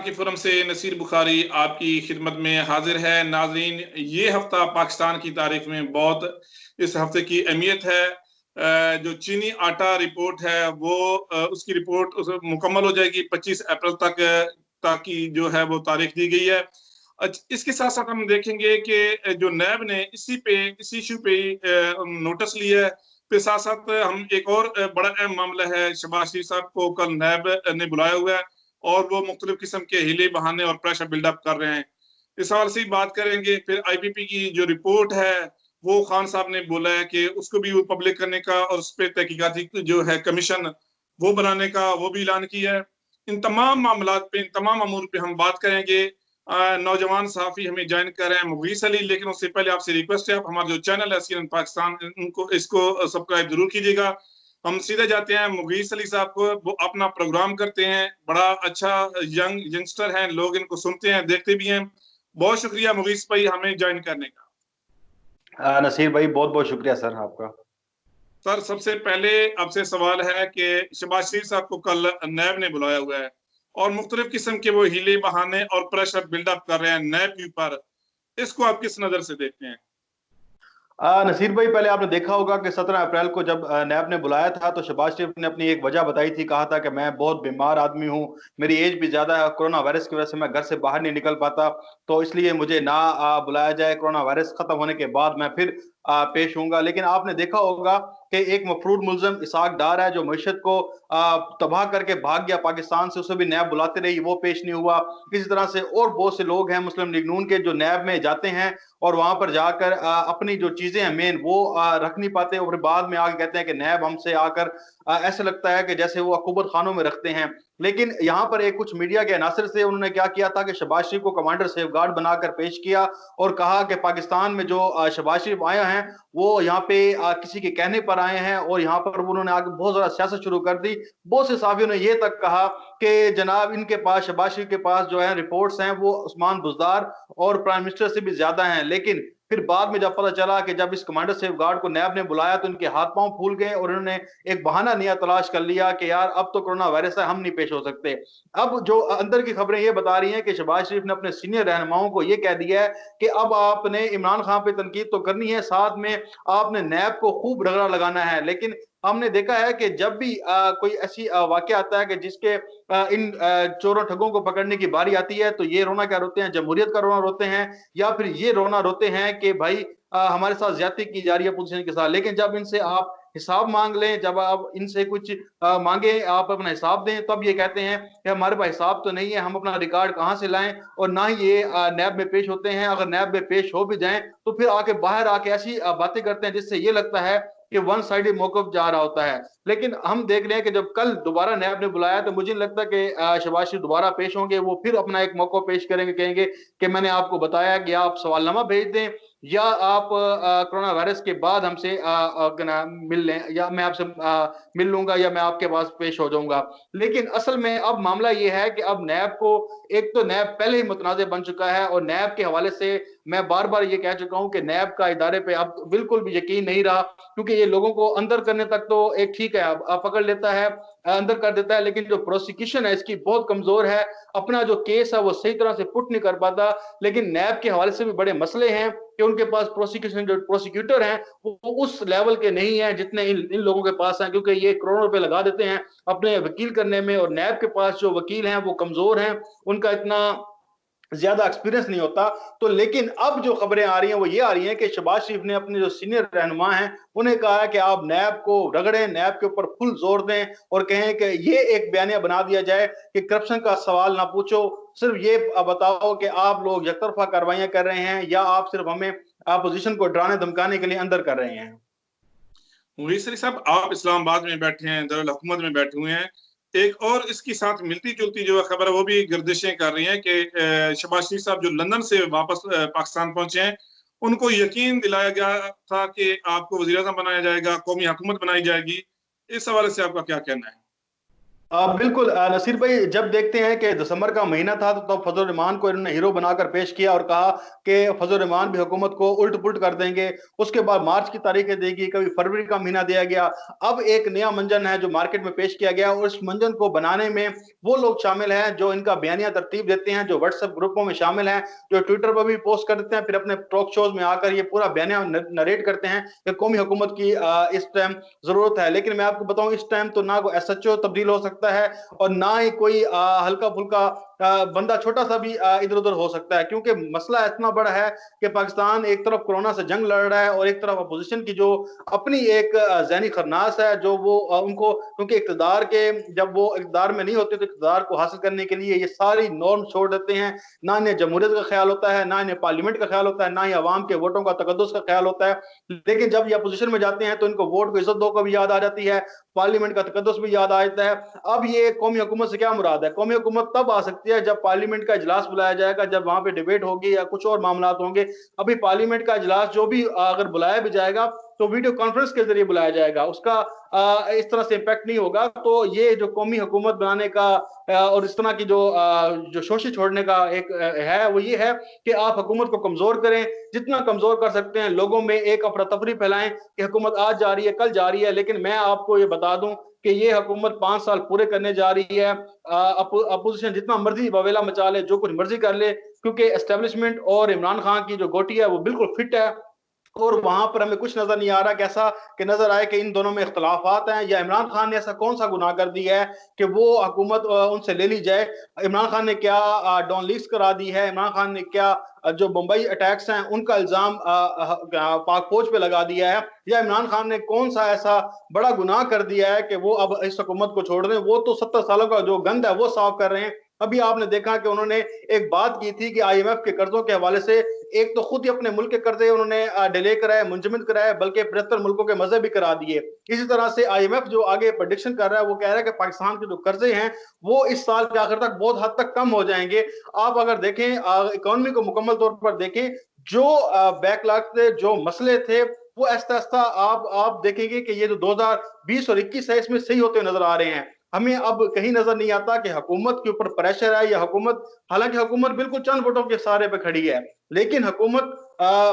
की फोरम से नसीर बुखारी आपकी खिदमत में हाजिर है। नाजरीन, ये हफ्ता पाकिस्तान की तारीख में बहुत इस हफ्ते की अहमियत है। जो चीनी आटा रिपोर्ट है वो उसकी रिपोर्ट मुकम्मल हो जाएगी 25 अप्रैल तक ताकि जो है वो तारीख दी गई है। इसके साथ साथ हम देखेंगे कि जो नैब ने इस इशू पे नोटिस लिया है। फिर साथ साथ हम एक और बड़ा अहम मामला है, शहबाज शरीफ साहब को कल नैब ने बुलाया हुआ है और वो मुख्तलिफ किस्म के हीले बहाने और प्रेशर बिल्डअप कर रहे हैं। इस हवाले से बात करेंगे। फिर आईपीपी की जो रिपोर्ट है वो खान साहब ने बोला है कि उसको भी वो पब्लिक करने का और उस पर तहकीकाती जो है कमीशन वो बनाने का वो भी ऐलान किया है। इन तमाम मामला पे, इन तमाम अमूर पे हम बात करेंगे। नौजवान सहाफी हमें ज्वाइन कर रहे हैं मुगीस अली, लेकिन उससे पहले आपसे रिक्वेस्ट है, आप हमारा जो चैनल है CNN पाकिस्तान उनको इसको सब्सक्राइब जरूर कीजिएगा। हम सीधे जाते हैं मुगीस अली साहब को, वो अपना प्रोग्राम करते हैं, बड़ा अच्छा यंगस्टर हैं, लोग इनको सुनते हैं देखते भी हैं। बहुत शुक्रिया मुगीस भाई हमें ज्वाइन करने का। नसीर भाई बहुत बहुत शुक्रिया सर आपका। सर, सबसे पहले आपसे सवाल है कि शहबाज शरीफ साहब को कल नैब ने बुलाया हुआ है और मुख्तलिफ किस्म के वो हीले बहाने और प्रेशर बिल्डअप कर रहे हैं नैब के ऊपर। इसको आप किस नजर से देखते हैं? नसीर भाई, पहले आपने देखा होगा कि 17 अप्रैल को जब नैब ने बुलाया था तो शहबाज शरीफ ने अपनी एक वजह बताई थी। कहा था कि मैं बहुत बीमार आदमी हूं, मेरी एज भी ज्यादा है, कोरोना वायरस की वजह से मैं घर से बाहर नहीं निकल पाता, तो इसलिए मुझे ना बुलाया जाए, कोरोना वायरस खत्म होने के बाद मैं फिर पेश होऊंगा। लेकिन आपने देखा होगा कि एक मफरूर मुलजम इसहाक डार है जो मईशत को तबाह करके भाग गया पाकिस्तान से, उसे भी नैब बुलाते रही, वो पेश नहीं हुआ। इसी तरह से और बहुत से लोग हैं मुस्लिम लीग नून के जो नैब में जाते हैं और वहां पर जाकर अपनी जो चीजें हैं मेन वो रख नहीं पाते और बाद में आके कहते हैं कि नैब हमसे आकर ऐसा लगता है कि जैसे वो अकूबत खानों में रखते हैं। लेकिन यहाँ पर एक कुछ मीडिया के अनासर से उन्होंने क्या किया था कि शहबाज शरीफ को कमांडर सेफ गार्ड बनाकर पेश किया और कहा कि पाकिस्तान में जो शहबाज शरीफ आए हैं वो यहाँ पे किसी के कहने पर आए हैं और यहाँ पर उन्होंने आगे बहुत ज्यादा सियासत शुरू कर दी। बहुत से साफियों ने यह तक कहा कि जनाब इनके पास, शहबाज शरीफ के पास जो है रिपोर्ट्स हैं वो उस्मान बुज़दार और प्राइम मिनिस्टर से भी ज्यादा हैं। लेकिन फिर बाद में जब पता चला कि जब इस कमांडर सेफ गार्ड को नैब ने बुलाया तो इनके हाथ पांव फूल गए और उन्होंने एक बहाना नया तलाश कर लिया कि यार अब तो कोरोना वायरस है, हम नहीं पेश हो सकते। अब जो अंदर की खबरें ये बता रही हैं कि शहबाज शरीफ ने अपने सीनियर रहनुमाओं को ये कह दिया है कि अब आपने इमरान खान पे तनकीद तो करनी है, साथ में आपने नैब को खूब रगड़ा लगाना है। लेकिन हमने देखा है कि जब भी कोई ऐसी वाकया आता है कि जिसके इन चोरों ठगों को पकड़ने की बारी आती है तो ये रोना क्या रोते हैं, जमहूरियत का रोना रोते हैं, या फिर ये रोना रोते हैं कि भाई हमारे साथ ज्यादती की जा रही है पोजीशन के साथ। लेकिन जब इनसे आप हिसाब मांग लें, जब आप इनसे कुछ मांगे, आप अपना हिसाब दें, तब ये कहते हैं कि हमारे पास हिसाब तो नहीं है, हम अपना रिकॉर्ड कहाँ से लाएं, और ना ही ये नैब में पेश होते हैं। अगर नैब में पेश हो भी जाएं तो फिर आके बाहर आके ऐसी बातें करते हैं जिससे ये लगता है कि वन साइडेड मौकफ जा रहा होता है। लेकिन हम देख रहे हैं कि जब कल दोबारा नैब ने बुलाया तो मुझे नहीं लगता कि शहबाज शरीफ दोबारा पेश होंगे, वो फिर अपना एक मौका पेश करेंगे, कहेंगे कि मैंने आपको बताया कि आप सवालनामा भेज दें या आप कोरोना वायरस के बाद हमसे मिल लें, या मैं आपसे मिल लूंगा, या मैं आपके पास पेश हो जाऊंगा। लेकिन असल में अब मामला यह है कि अब नैब को, एक तो नैब पहले ही मुतनाज़ बन चुका है और नैब के हवाले से मैं बार बार ये कह चुका हूं कि नैब का इदारे पे अब बिल्कुल भी यकीन नहीं रहा, क्योंकि ये लोगों को अंदर करने तक तो एक ठीक है, अब पकड़ लेता है, अंदर कर देता है, लेकिन जो प्रोसिक्यूशन है इसकी बहुत कमजोर है, अपना जो केस है वो सही तरह से पुट नहीं कर पाता। लेकिन नैब के हवाले से भी बड़े मसले हैं कि उनके पास प्रोसिक्यूशन, जो प्रोसिक्यूटर हैं वो उस लेवल के नहीं है जितने इन लोगों के पास हैं, क्योंकि ये करोड़ों रुपए लगा देते हैं अपने वकील करने में, और नैब के पास जो वकील हैं वो कमजोर हैं, उनका इतना ज्यादा एक्सपीरियंस नहीं होता। तो लेकिन अब जो खबरें आ रही हैं वो ये आ रही हैं कि शहबाज शरीफ ने अपने जो सीनियर रहनुमा हैं उन्हें कहा है कि आप नैब को रगड़ें, नैब के ऊपर फुल जोर दें और कहें कि ये एक बयानिया बना दिया जाए कि करप्शन का सवाल ना पूछो, सिर्फ ये बताओ कि आप लोग एकतरफा कार्रवाइयां कर रहे हैं या आप सिर्फ हमें अपोजिशन को डराने धमकाने के लिए अंदर कर रहे हैं। मुगीसरी साहब, आप इस्लामाबाद में बैठे हैं, दारुल हुकूमत में बैठे हुए हैं। एक और इसके साथ मिलती जुलती जो खबर है वो भी गर्दिशें कर रही हैं कि शहबाज शरीफ साहब जो लंदन से वापस पाकिस्तान पहुंचे हैं, उनको यकीन दिलाया गया था कि आपको वज़ीर आज़म बनाया जाएगा, कौमी हुकूमत बनाई जाएगी। इस हवाले से आपका क्या कहना है? बिल्कुल नसीर भाई, जब देखते हैं कि दिसंबर का महीना था तो तब फजल रहमान को इन्होंने हीरो बनाकर पेश किया और कहा कि फजल रहमान भी हुकूमत को उल्ट पुल्ट कर देंगे। उसके बाद मार्च की तारीखें देगी, कभी फरवरी का महीना दिया गया। अब एक नया मंजन है जो मार्केट में पेश किया गया, और इस मंजन को बनाने में वो लोग शामिल हैं जो इनका बयानिया तरतीब देते हैं, जो व्हाट्सएप ग्रुपों में शामिल हैं, जो ट्विटर पर भी पोस्ट कर देते हैं, फिर अपने टॉक शोज में आकर ये पूरा बयानिया नरेट करते हैं कि कौमी हुकूमत की इस टाइम जरूरत है। लेकिन मैं आपको बताऊं, इस टाइम तो ना कोई एसएचओ तब्दील हो सकता है और ना ही कोई हल्का फुल्का बंदा छोटा सा भी इधर उधर हो सकता है, क्योंकि मसला इतना बड़ा है कि पाकिस्तान एक तरफ कोरोना से जंग लड़ रहा है और एक तरफ अपोजिशन की जो अपनी एक जहनी खरनास है, जो वो उनको, क्योंकि इक्तदार के, जब वो इक्तदार में नहीं होते तो इक्तदार को हासिल करने के लिए ये सारी नॉर्म छोड़ देते हैं। ना इन्हें जमहूरियत का ख्याल होता है, ना इन्हें पार्लियामेंट का ख्याल होता है, ना ही अवाम के वोटों का तकद्दुस का ख्याल होता है। लेकिन जब ये अपोजिशन में जाते हैं तो इनको वोट को इज्जत दो को भी याद आ जाती है, पार्लियामेंट का तकद्दुस भी याद आ जाता है। अब ये कौमी हुकूमत से क्या मुराद है? कौमी हुकूमत तब आ सकती है जब पार्लियामेंट का इजलास बुलाया जाएगा, जब वहां पे डिबेट होगी या कुछ और मामला होंगे। अभी पार्लियामेंट का इजलास जो भी अगर बुलाया भी जाएगा तो वीडियो कॉन्फ्रेंस के जरिए बुलाया जाएगा, उसका इस तरह से इम्पैक्ट नहीं होगा। तो ये जो कौमी हुकूमत बनाने का और इस तरह की जो शोषी छोड़ने का एक है, वो ये है कि आप हुकूमत को कमजोर करें, जितना कमजोर कर सकते हैं, लोगों में एक अफरा तफरी फैलाएं कि हुकूमत आज जा रही है, कल जा रही है। लेकिन मैं आपको ये बता दूं कि ये हुकूमत 5 साल पूरे करने जा रही है। अपोजिशन जितना मर्जी बवेला मचा ले, जो कुछ मर्जी कर ले, क्योंकि एस्टेब्लिशमेंट और इमरान खान की जो गोटी है वो बिल्कुल फिट है। और वहां पर हमें कुछ नजर नहीं आ रहा कि ऐसा कि नजर आए कि इन दोनों में इख्तलाफात हैं, या इमरान खान ने ऐसा कौन सा गुनाह कर दिया है कि वो हुकूमत उनसे ले ली जाए। इमरान खान ने क्या डॉन लीक्स करा दी है? इमरान खान ने क्या जो मुंबई अटैक्स हैं उनका इल्जाम पाक फौज पे लगा दिया है? या इमरान खान ने कौन सा ऐसा बड़ा गुनाह कर दिया है कि वो अब इस हुकूमत को छोड़ रहे हैं? वो तो 70 सालों का जो गंद है वो साफ कर रहे हैं। अभी आपने देखा कि उन्होंने एक बात की थी कि आईएमएफ के कर्जों के हवाले से, एक तो खुद ही अपने मुल्क के कर्जे उन्होंने डिले कराए, मुंजमद कराए, बल्कि 75 मुल्कों के मजे भी करा दिए। इसी तरह से आईएमएफ जो आगे प्रेडिक्शन कर रहा है, वो कह रहा है कि पाकिस्तान के जो कर्जे हैं वो इस साल के आखिर तक बहुत हद तक कम हो जाएंगे। आप अगर देखें, इकोनॉमी को मुकम्मल तौर पर देखें, जो बैकलॉग थे, जो मसले थे, वो ऐसा ऐसा आप देखेंगे कि ये जो 2020 और 21 है, इसमें सही होते हुए नजर आ रहे हैं। हमें अब कहीं नजर नहीं आता कि हुकूमत के ऊपर प्रेशर है, या हुकूमत, हालांकि हुकूमत बिल्कुल चंद वोटों के सहारे पे खड़ी है, लेकिन हुकूमत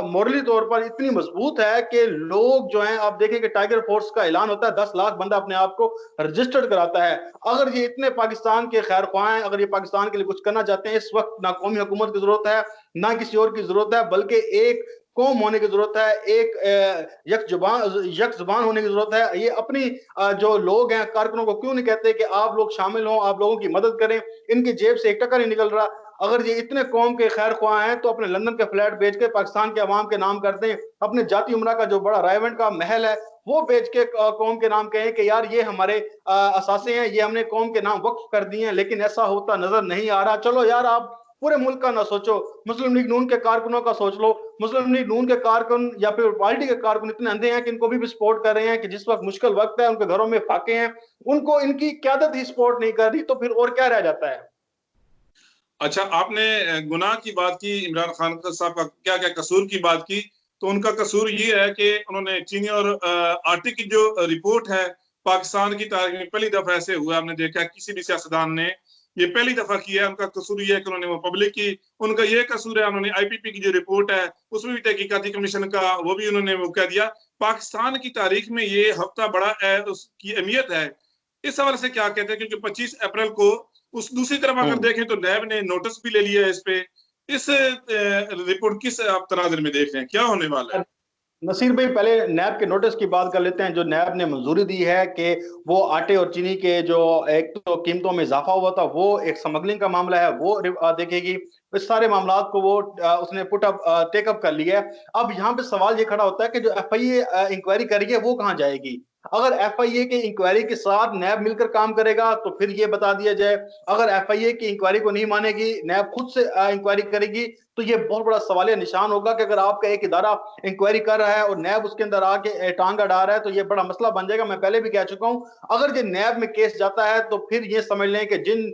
मोरली तौर पर इतनी मजबूत है कि लोग जो हैं, आप देखें कि टाइगर फोर्स का ऐलान होता है, 10 लाख बंदा अपने आप को रजिस्टर्ड कराता है। अगर ये इतने पाकिस्तान के खैर ख्वाह हैं, अगर ये पाकिस्तान के लिए कुछ करना चाहते हैं, इस वक्त ना कौमी हुकूमत की जरूरत है, ना किसी और की जरूरत है, बल्कि एक कौम होने की जरूरत है, एक यक जुबान होने की जरूरत है। ये अपनी जो लोग हैं, कारकुनों को क्यों नहीं कहते कि आप लोग शामिल हों, आप लोगों की मदद करें? इनकी जेब से 1 टका नहीं निकल रहा। अगर ये इतने कौम के खैर ख्वाह हैं तो अपने लंदन के फ्लैट बेच के पाकिस्तान के अवाम के नाम कर दें, अपने जाती उमरा का जो बड़ा रायवंड का महल है वो बेच के कौम के नाम कहें कि यार ये हमारे असासे हैं, ये हमने कौम के नाम वक्फ कर दिए हैं। लेकिन ऐसा होता नजर नहीं आ रहा। चलो यार, आप पूरे मुल्क का ना सोचो, मुस्लिम लीग नून के कारकुनों का सोच लो। मुस्लिम लीग नून के कारकुन या फिर पार्टी के कारकुन इतने अंधे हैं कि इनको भी सपोर्ट कर रहे हैं कि जिस वक्त मुश्किल वक्त है, उनके घरों में फाके हैं, उनको इनकी क्यादत ही सपोर्ट नहीं कर रही, तो फिर और क्या रह जाता है? अच्छा, आपने गुनाह की बात की, इमरान खान साहब का क्या क्या कसूर की बात की। तो उनका कसूर ये है कि उन्होंने चीनी और आटे की जो रिपोर्ट है, पाकिस्तान की तारीख में पहली दफा ऐसे हुआ, हमने देखा किसी भी सियासतदान ने ये पहली दफा किया है। उनका कसूर ये है कि उन्होंने वो पब्लिक की। उनका ये कसूर है, उन्होंने आईपीपी की जो रिपोर्ट है उसमें भी तहकीकाती कमीशन का वो भी उन्होंने वो कह दिया। पाकिस्तान की तारीख में ये हफ्ता बड़ा है, उसकी अहमियत है। इस हवाले से क्या कहते हैं, क्योंकि 25 अप्रैल को उस दूसरी तरफ अगर देखें तो नैब ने नोटिस भी ले लिया है इस पे। इस रिपोर्ट किस आप तनाजुर में देख रहे हैं, क्या होने वाला है? नसीर भाई, पहले नैब के नोटिस की बात कर लेते हैं। जो नैब ने मंजूरी दी है कि वो आटे और चीनी के जो एक तो कीमतों में इजाफा हुआ था, वो एक स्मगलिंग का मामला है, वो देखेगी। इस सारे मामला को वो उसने पुट अप टेकअप कर लिया है। अब यहाँ पे सवाल ये खड़ा होता है कि जो एफआईए इंक्वायरी करेगी वो कहाँ जाएगी? अगर एफआईए की इंक्वायरी के साथ नैब मिलकर काम करेगा तो फिर ये बता दिया जाए। अगर एफआईए की इंक्वायरी को नहीं मानेगी, नैब खुद से इंक्वायरी करेगी, तो ये बहुत बड़ा सवालिया निशान होगा कि अगर आपका एक इदारा इंक्वायरी कर रहा है और नैब उसके अंदर आके टांग अड़ा रहा है तो ये बड़ा मसला बन जाएगा। मैं पहले भी कह चुका हूं, अगर ये नैब में केस जाता है तो फिर ये समझ लें कि जिन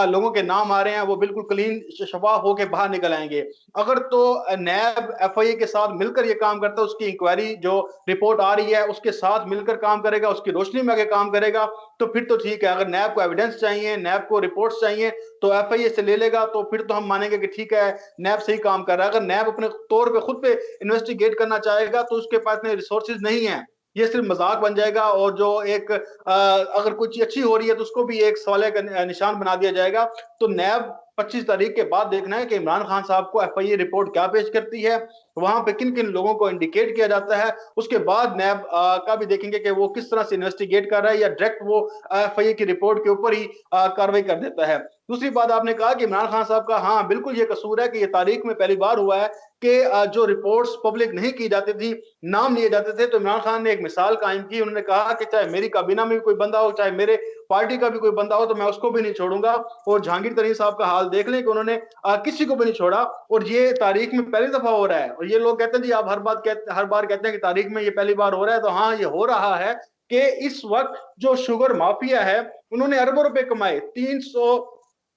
लोगों के नाम आ रहे हैं वो बिल्कुल क्लीन शफाफ होके बाहर निकल आएंगे। अगर तो नैब एफआईए के साथ मिलकर ये काम करता है, उसकी इंक्वायरी जो रिपोर्ट आ रही है उसके साथ मिलकर काम करेगा, उसकी रोशनी में आगे काम करेगा, तो फिर तो ठीक है। अगर नैब को एविडेंस चाहिए, नैब को रिपोर्ट्स चाहिए तो एफआईए से ले लेगा, तो फिर तो हम मानेंगे कि ठीक है नैब सही काम कर रहा है। अगर नैब अपने तौर पे खुद पे इन्वेस्टिगेट करना चाहेगा तो उसके पास इतने रिसोर्सेज नहीं है, ये सिर्फ मजाक बन जाएगा। और जो एक अगर कुछ चीज अच्छी हो रही है तो उसको भी एक सवाल का निशान बना दिया जाएगा। तो नैब 25 तारीख के बाद देखना है कि इमरान खान साहब को एफआईए रिपोर्ट क्या पेश करती है, वहां पे किन किन लोगों को इंडिकेट किया जाता है। उसके बाद नैब का भी देखेंगे कि वो किस तरह से इन्वेस्टिगेट कर रहा है या डायरेक्ट वो एफआईए की रिपोर्ट के ऊपर ही कार्रवाई कर देता है। दूसरी बात आपने कहा कि इमरान खान साहब का, हाँ बिल्कुल ये कसूर है कि ये तारीख में पहली बार हुआ है कि जो रिपोर्ट्स पब्लिक नहीं की जाती थी, नाम लिए जाते थे, तो इमरान खान ने एक मिसाल कायम की। उन्होंने कहा कि चाहे मेरी काबीना में भी कोई बंदा हो, चाहे मेरे पार्टी का भी कोई बंदा हो, तो मैं उसको भी नहीं छोड़ूंगा। और जहांगीर तरीन साहब का हाल देख लें कि उन्होंने किसी को भी नहीं छोड़ा, और ये तारीख में पहली दफा हो रहा है। और ये लोग कहते हैं जी आप हर बार कहते हैं कि तारीख में ये पहली बार हो रहा है, तो हाँ ये हो रहा है कि इस वक्त जो शुगर माफिया है उन्होंने अरबों रुपए कमाए।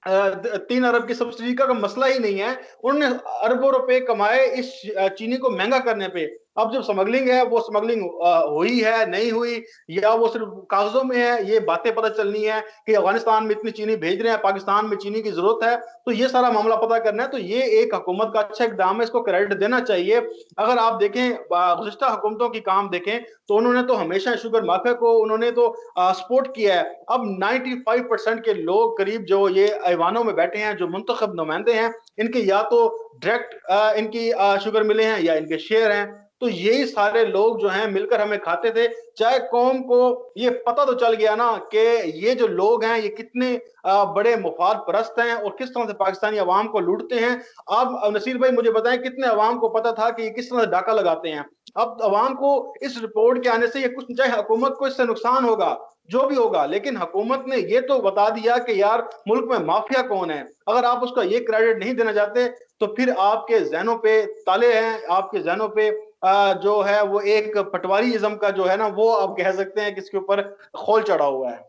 3 अरब की सब्सिडी का मसला ही नहीं है, उन्होंने अरबों रुपए कमाए इस चीनी को महंगा करने पे। अब जब स्मगलिंग है, वो स्मगलिंग हुई है नहीं हुई, या वो सिर्फ कागजों में है, ये बातें पता चलनी है कि अफगानिस्तान में इतनी चीनी भेज रहे हैं, पाकिस्तान में चीनी की जरूरत है, तो ये सारा मामला पता करना है। तो ये एक हुकूमत का अच्छा इकदाम है, इसको क्रेडिट देना चाहिए। अगर आप देखें गुज़िश्ता हुकूमतों की काम देखें तो उन्होंने तो हमेशा शुगर माफिया को उन्होंने तो सपोर्ट किया है। अब 95% के लोग करीब जो ये ऐवानों में बैठे हैं, जो मुंतखब नुमाइंदे हैं, इनके या तो डायरेक्ट इनकी शुगर मिले हैं या इनके शेयर हैं। तो यही सारे लोग जो हैं मिलकर हमें खाते थे। चाहे कौम को ये पता तो चल गया ना कि ये जो लोग हैं ये कितने बड़े मुफाद परस्त हैं और किस तरह से पाकिस्तानी अवाम को लूटते हैं। अब नसीर भाई मुझे बताएं कितने अवाम को पता था कि ये किस तरह से डाका लगाते हैं। अब अवाम को इस रिपोर्ट के आने से ये कुछ, चाहे हुकूमत को इससे नुकसान होगा जो भी होगा, लेकिन हुकूमत ने ये तो बता दिया कि यार मुल्क में माफिया कौन है। अगर आप उसका ये क्रेडिट नहीं देना चाहते तो फिर आपके जहनों पे ताले हैं, आपके जहनों पे जो है वो एक पटवारीइज्म का जो है ना, वो आप कह सकते हैं कि इसके ऊपर खोल चढ़ा हुआ है।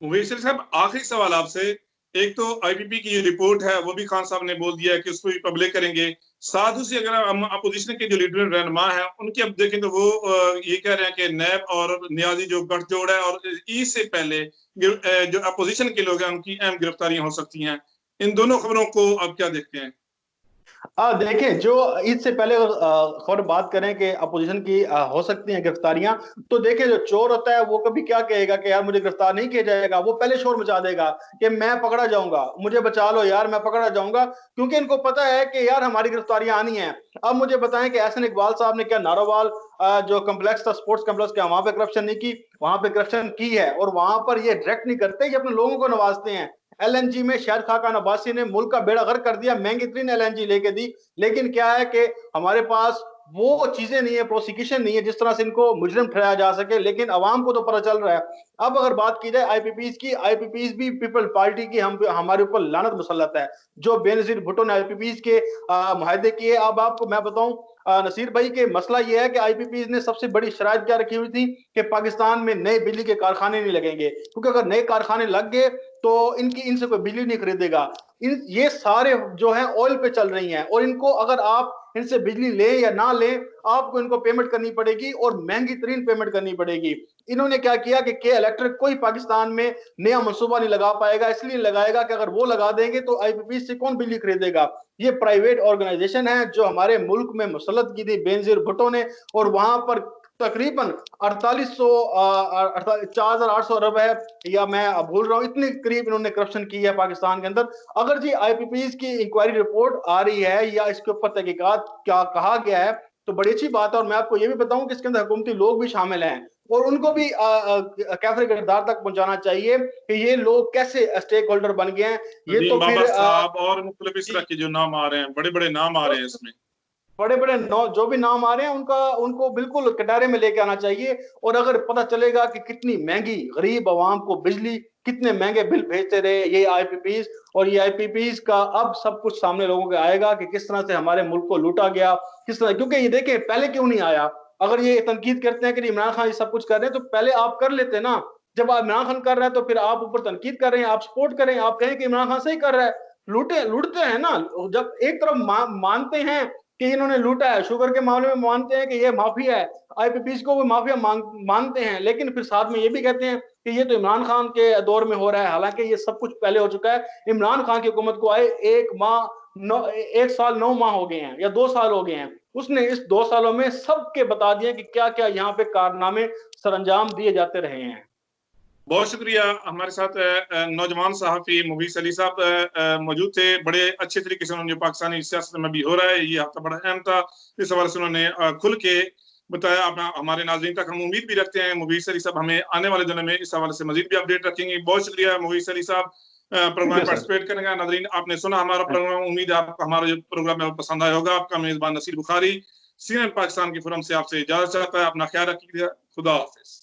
वैसल साहब, आखिरी सवाल आपसे। एक तो आईपीपी की जो रिपोर्ट है वो भी खान साहब ने बोल दिया है कि उसको भी पब्लिक करेंगे। साथ ही अगर हम अपोजिशन के जो लीडर रहनुमा है उनकी अब देखें तो वो ये कह रहे हैं कि नैब और नियाजी जो गठजोड़ है और ईद से पहले जो अपोजिशन के लोग हैं उनकी अहम गिरफ्तारियां हो सकती हैं। इन दोनों खबरों को आप क्या देखते हैं? देखें, जो इससे पहले खबर बात करें कि अपोजिशन की हो सकती हैं गिरफ्तारियां, तो देखें जो चोर होता है वो कभी क्या कहेगा कि यार मुझे गिरफ्तार नहीं किया जाएगा, वो पहले शोर मचा देगा कि मैं पकड़ा जाऊंगा, मुझे बचा लो यार मैं पकड़ा जाऊंगा, क्योंकि इनको पता है कि यार हमारी गिरफ्तारियां आनी है। अब मुझे बताएं कि एहसन इकबाल साहब ने क्या नारोवाल जो कम्प्लेक्स था, स्पोर्ट्स कम्प्लेक्स, क्या वहां पे करप्शन नहीं की? वहां पे करप्शन की है, और वहां पर ये डायरेक्ट नहीं करते, ये अपने लोगों को नवाजते हैं। एलएनजी में शाहिद खाकान अब्बासी ने मुल्क का बेड़ा गर्क कर दिया, महंगी तरीन एलएनजी लेके दी, लेकिन क्या है कि हमारे पास वो चीजें नहीं है, प्रोसिक्यूशन नहीं है जिस तरह से इनको मुजरिम ठहराया जा सके, लेकिन अवाम को तो पता चल रहा है। अब अगर बात की जाए आईपीपीज की, आईपीपीज भी पीपल पार्टी की हम हमारे ऊपर लानत मुसल्लत है। जो बेनजीर भुट्टो ने आईपीपीज के मुआहदे किए, अब आपको मैं बताऊं नसीर भाई के मसला यह है कि आईपीपीज ने सबसे बड़ी शराइत क्या रखी हुई थी कि पाकिस्तान में नए बिजली के कारखाने नहीं लगेंगे, क्योंकि अगर नए कारखाने लग गए तो इनसे कोई बिजली नहीं खरीदेगा। ये सारे जो है ऑयल पे चल रही हैं, और इनको अगर आप इनसे बिजली लें या ना लें, आपको इनको पेमेंट करनी पड़ेगी और महंगी तरीन पेमेंट करनी पड़ेगी। इन्होंने क्या किया कि इलेक्ट्रिक कोई पाकिस्तान में नया मंसूबा नहीं लगा पाएगा, इसलिए लगाएगा कि अगर वो लगा देंगे तो आईपीपी से कौन बिजली खरीदेगा। ये प्राइवेट ऑर्गेनाइजेशन है जो हमारे मुल्क में मुसल्लत की थी बेनजीर भुट्टो ने, और वहां पर तकरीबन 4800 अरब है, या मैं भूल रहा हूं, इतने करीब इन्होंने करप्शन की है पाकिस्तान के अंदर। अगर जी आईपीपीज की इंक्वायरी रिपोर्ट आ रही है या इसके ऊपर तहकीकात क्या कहा गया है तो बड़ी अच्छी बात है। और मैं आपको ये भी बताऊं कि इसके अंदर हुकूमती लोग भी शामिल हैं, और उनको भी कैफरे किरदार तक पहुंचाना चाहिए कि ये लोग कैसे स्टेक होल्डर बन गए हैं। ये नदीम तो बाबा फिर साहब और मुख्तलिफ इस तरह के जो नाम आ रहे हैं, बड़े बड़े नाम आ रहे हैं इसमें। बड़े बड़े जो भी नाम आ रहे हैं उनको बिल्कुल कटारे में लेके आना चाहिए। और अगर पता चलेगा कि कितनी महंगी गरीब आवाम को बिजली कितने महंगे बिल भेजते रहे ये आईपीपीज, और ये आईपीपीज का अब सब कुछ सामने लोगों के आएगा कि किस तरह से हमारे मुल्क को लूटा गया, किस तरह। क्योंकि ये देखें पहले क्यों नहीं आया, अगर ये तनकीद करते हैं कि इमरान खान ये सब कुछ कर रहे हैं तो पहले आप कर लेते ना। जब आप इमरान खान कर रहे हैं तो फिर आप ऊपर तनकीद कर रहे हैं, आप सपोर्ट करें, आप कहें कि इमरान खान सही कर रहा है। लूटते हैं ना। जब एक तरफ मानते हैं कि इन्होंने लूटा है, शुगर के मामले में मानते हैं कि ये माफिया है, आईपीपीज को वो माफिया मानते हैं, लेकिन फिर साथ में ये भी कहते हैं कि ये तो इमरान खान के दौर में हो रहा है, हालांकि ये सब कुछ पहले हो चुका है। इमरान खान की हुकूमत को आए 1 साल 9 माह हो गए हैं या 2 साल हो गए हैं, उसने इस 2 सालों में सबके बता दिए कि क्या क्या यहाँ पे कारनामे सरअंजाम दिए जाते रहे हैं। बहुत शुक्रिया। हमारे साथ नौजवान सहाफी मुबीस अली साहब मौजूद थे। बड़े अच्छे तरीके से उन्होंने पाकिस्तानी सियासत में भी हो रहा है ये हफ्ता बड़ा अहम था, इस हवाले से उन्होंने खुल के बताया। अपना हमारे नाज़रीन तक हम उम्मीद भी रखते हैं मुबीस अली साहब हमें आने वाले दिनों में इस हवाले से मजीद भी अपडेट रखेंगे। बहुत शुक्रिया मुबीस अली साहब प्रोग्राम में पार्टिसिपेट करने का। नाज़रीन आपने सुना हमारा प्रोग्राम, उम्मीद है आपको हमारा जो प्रोग्राम है पसंद आया होगा। आपका मेजबान नसीर बुखारी CNN पाकिस्तान के फोरम से आपसे इजाजत चाहता है। अपना ख्याल रखिएगा। खुदा हाफिज।